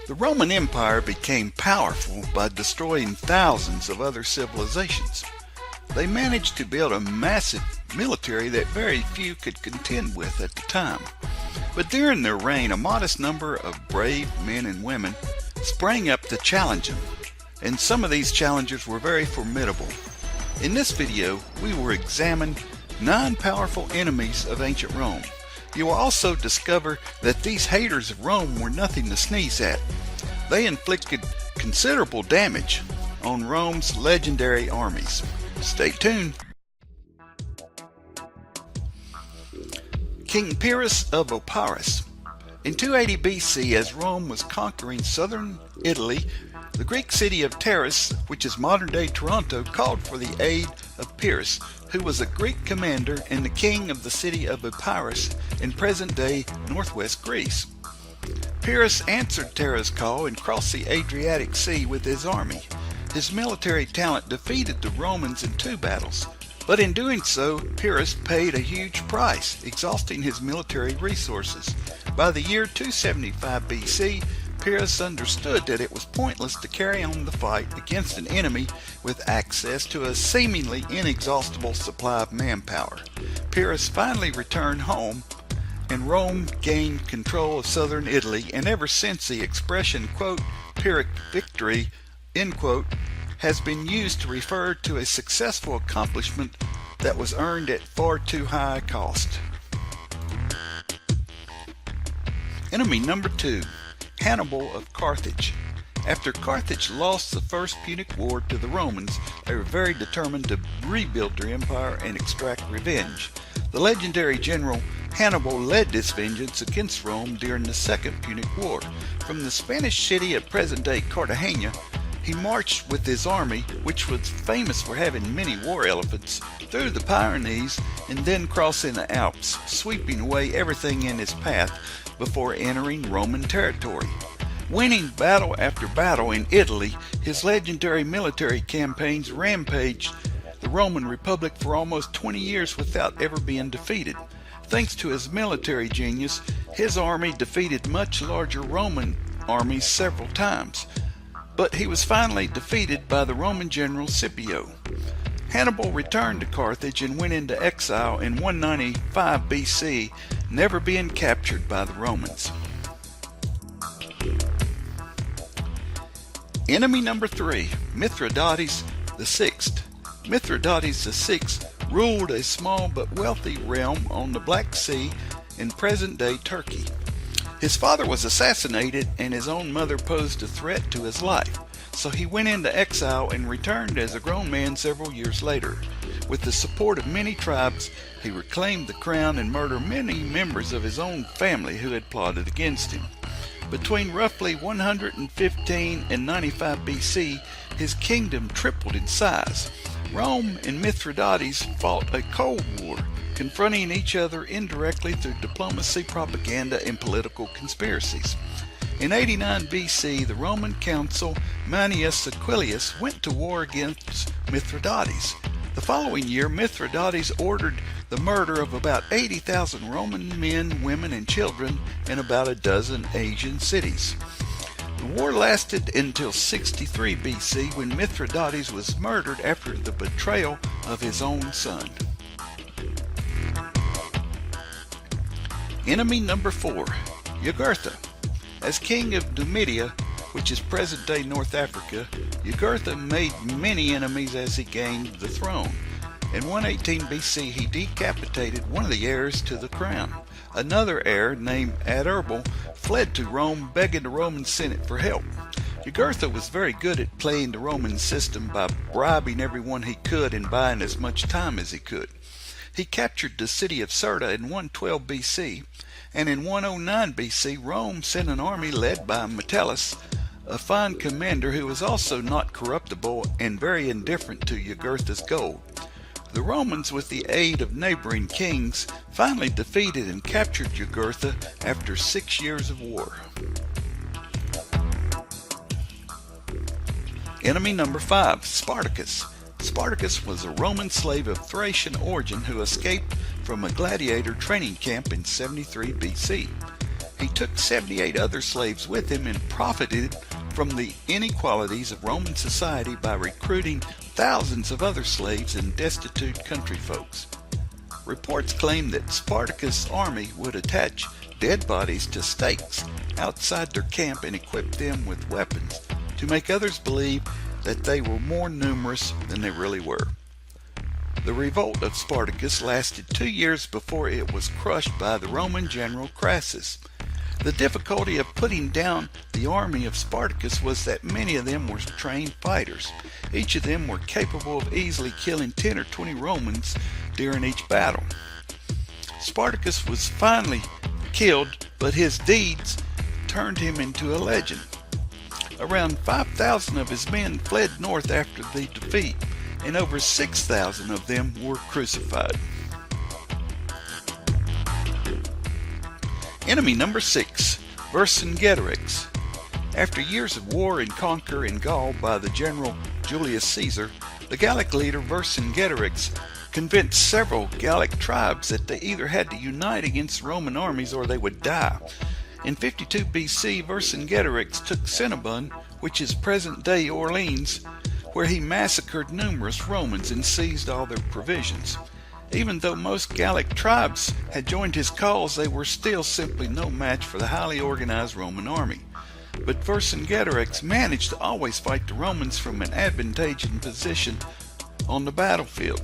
The Roman Empire became powerful by destroying thousands of other civilizations. They managed to build a massive military that very few could contend with at the time. But during their reign, a modest number of brave men and women sprang up to challenge them, and some of these challengers were very formidable. In this video, we will examine 9 powerful enemies of ancient Rome. You will also discover that these haters of Rome were nothing to sneeze at. They inflicted considerable damage on Rome's legendary armies. Stay tuned. King Pyrrhus of Epirus. In 280 BC, as Rome was conquering southern Italy, the Greek city of Taris, which is modern-day Toronto, called for the aid of Pyrrhus, who was a Greek commander and the king of the city of Epirus in present-day northwest Greece. Pyrrhus answered Taris' call and crossed the Adriatic Sea with his army. His military talent defeated the Romans in 2 battles, but in doing so, Pyrrhus paid a huge price, exhausting his military resources. By the year 275 BC, Pyrrhus understood that it was pointless to carry on the fight against an enemy with access to a seemingly inexhaustible supply of manpower. Pyrrhus finally returned home, and Rome gained control of southern Italy, and ever since the expression, quote, Pyrrhic victory, end quote, has been used to refer to a successful accomplishment that was earned at far too high a cost. Enemy number 2. Hannibal of Carthage. After Carthage lost the First Punic War to the Romans, they were very determined to rebuild their empire and extract revenge. The legendary general Hannibal led this vengeance against Rome during the Second Punic War. From the Spanish city of present-day Cartagena, he marched with his army, which was famous for having many war elephants, through the Pyrenees and then crossing the Alps, sweeping away everything in his path before entering Roman territory. Winning battle after battle in Italy, his legendary military campaigns rampaged the Roman Republic for almost 20 years without ever being defeated. Thanks to his military genius, his army defeated much larger Roman armies several times, but he was finally defeated by the Roman general Scipio. Hannibal returned to Carthage and went into exile in 195 BC, never being captured by the Romans. Enemy number 3, Mithridates VI. Mithridates VI ruled a small but wealthy realm on the Black Sea in present-day Turkey. His father was assassinated and his own mother posed a threat to his life, so he went into exile and returned as a grown man several years later. With the support of many tribes, he reclaimed the crown and murdered many members of his own family who had plotted against him. Between roughly 115 and 95 BC, his kingdom tripled in size. Rome and Mithridates fought a Cold War, confronting each other indirectly through diplomacy, propaganda, and political conspiracies. In 89 BC, the Roman consul Manius Aquilius went to war against Mithridates. The following year, Mithridates ordered the murder of about 80,000 Roman men, women, and children in about a dozen Asian cities. The war lasted until 63 BC, when Mithridates was murdered after the betrayal of his own son. Enemy number 4, Jugurtha. As king of Numidia, which is present-day North Africa, Jugurtha made many enemies as he gained the throne. In 118 BC, he decapitated one of the heirs to the crown. Another heir, named Adherbal, fled to Rome, begging the Roman Senate for help. Jugurtha was very good at playing the Roman system by bribing everyone he could and buying as much time as he could. He captured the city of Cirta in 112 BC, and in 109 BC, Rome sent an army led by Metellus, a fine commander who was also not corruptible and very indifferent to Jugurtha's gold. The Romans, with the aid of neighboring kings, finally defeated and captured Jugurtha after 6 years of war. Enemy number 5, Spartacus. Spartacus was a Roman slave of Thracian origin who escaped from a gladiator training camp in 73 BC. He took 78 other slaves with him and profited from the inequalities of Roman society by recruiting thousands of other slaves and destitute country folks. Reports claim that Spartacus' army would attach dead bodies to stakes outside their camp and equip them with weapons to make others believe that they were more numerous than they really were. The revolt of Spartacus lasted 2 years before it was crushed by the Roman general Crassus. The difficulty of putting down the army of Spartacus was that many of them were trained fighters. Each of them were capable of easily killing 10 or 20 Romans during each battle. Spartacus was finally killed, but his deeds turned him into a legend. Around 5,000 of his men fled north after the defeat, and over 6,000 of them were crucified. Enemy number 6, Vercingetorix. After years of war and conquer in Gaul by the general Julius Caesar, the Gallic leader Vercingetorix convinced several Gallic tribes that they either had to unite against Roman armies or they would die. In 52 BC, Vercingetorix took Cinnabon, which is present-day Orleans, where he massacred numerous Romans and seized all their provisions. Even though most Gallic tribes had joined his cause, they were still simply no match for the highly organized Roman army. But Vercingetorix managed to always fight the Romans from an advantageous position on the battlefield.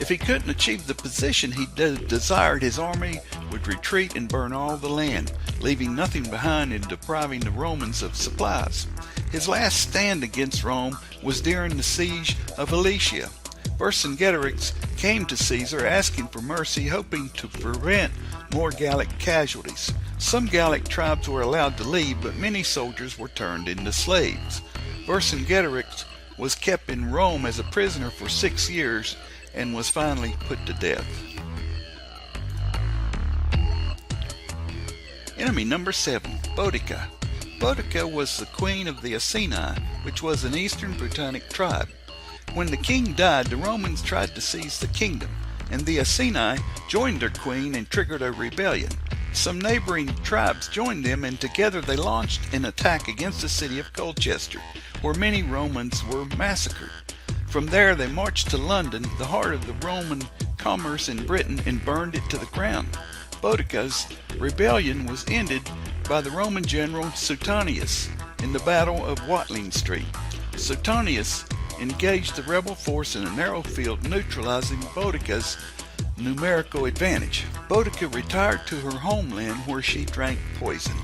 If he couldn't achieve the position he desired, his army would retreat and burn all the land, leaving nothing behind and depriving the Romans of supplies. His last stand against Rome was during the siege of Alesia. Vercingetorix came to Caesar asking for mercy, hoping to prevent more Gallic casualties. Some Gallic tribes were allowed to leave, but many soldiers were turned into slaves. Vercingetorix was kept in Rome as a prisoner for 6 years and was finally put to death. Enemy number 7, Boudica. Boudica was the queen of the Iceni, which was an eastern Britannic tribe. When the king died, the Romans tried to seize the kingdom, and the Iceni joined their queen and triggered a rebellion. Some neighboring tribes joined them, and together they launched an attack against the city of Colchester, where many Romans were massacred. From there they marched to London, the heart of the Roman commerce in Britain, and burned it to the ground. Boudica's rebellion was ended by the Roman general Suetonius in the Battle of Watling Street. Suetonius engaged the rebel force in a narrow field, neutralizing Boudica's numerical advantage. Boudica retired to her homeland, where she drank poison.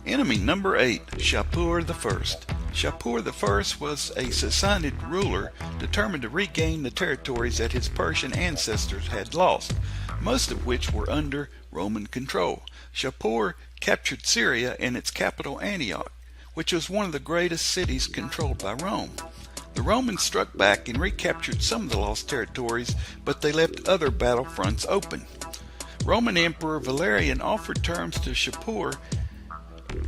Enemy number 8, Shapur I. Shapur I was a Sassanid ruler determined to regain the territories that his Persian ancestors had lost, most of which were under Roman control. Shapur captured Syria and its capital Antioch, which was one of the greatest cities controlled by Rome. The Romans struck back and recaptured some of the lost territories, but they left other battlefronts open. Roman Emperor Valerian offered terms to Shapur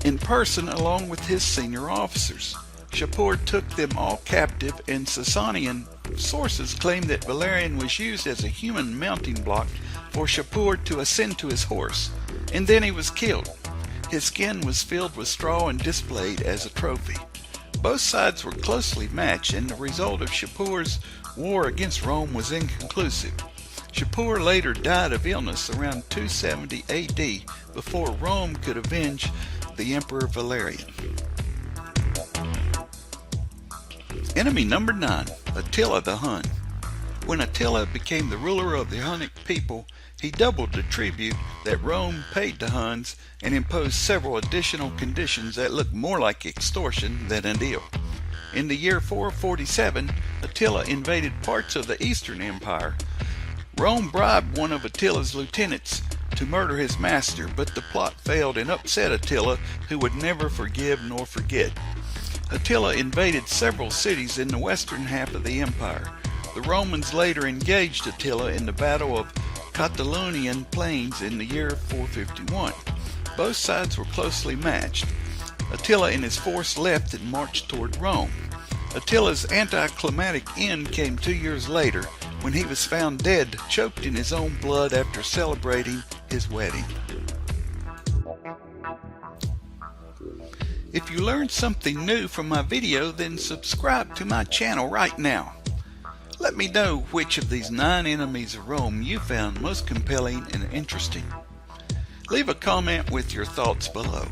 in person along with his senior officers. Shapur took them all captive, and Sasanian sources claim that Valerian was used as a human mounting block for Shapur to ascend to his horse, and then he was killed. His skin was filled with straw and displayed as a trophy. Both sides were closely matched, and the result of Shapur's war against Rome was inconclusive. Shapur later died of illness around 270 AD before Rome could avenge the Emperor Valerian. Enemy number 9, Attila the Hun. When Attila became the ruler of the Hunnic people, he doubled the tribute that Rome paid to Huns and imposed several additional conditions that looked more like extortion than a deal. In the year 447, Attila invaded parts of the Eastern Empire. Rome bribed one of Attila's lieutenants to murder his master, but the plot failed and upset Attila, who would never forgive nor forget. Attila invaded several cities in the western half of the empire. The Romans later engaged Attila in the Battle of Catalaunian Plains in the year 451. Both sides were closely matched. Attila and his force left and marched toward Rome. Attila's anticlimactic end came 2 years later, when he was found dead, choked in his own blood after celebrating his wedding. If you learned something new from my video, then subscribe to my channel right now. Let me know which of these 9 enemies of Rome you found most compelling and interesting. Leave a comment with your thoughts below.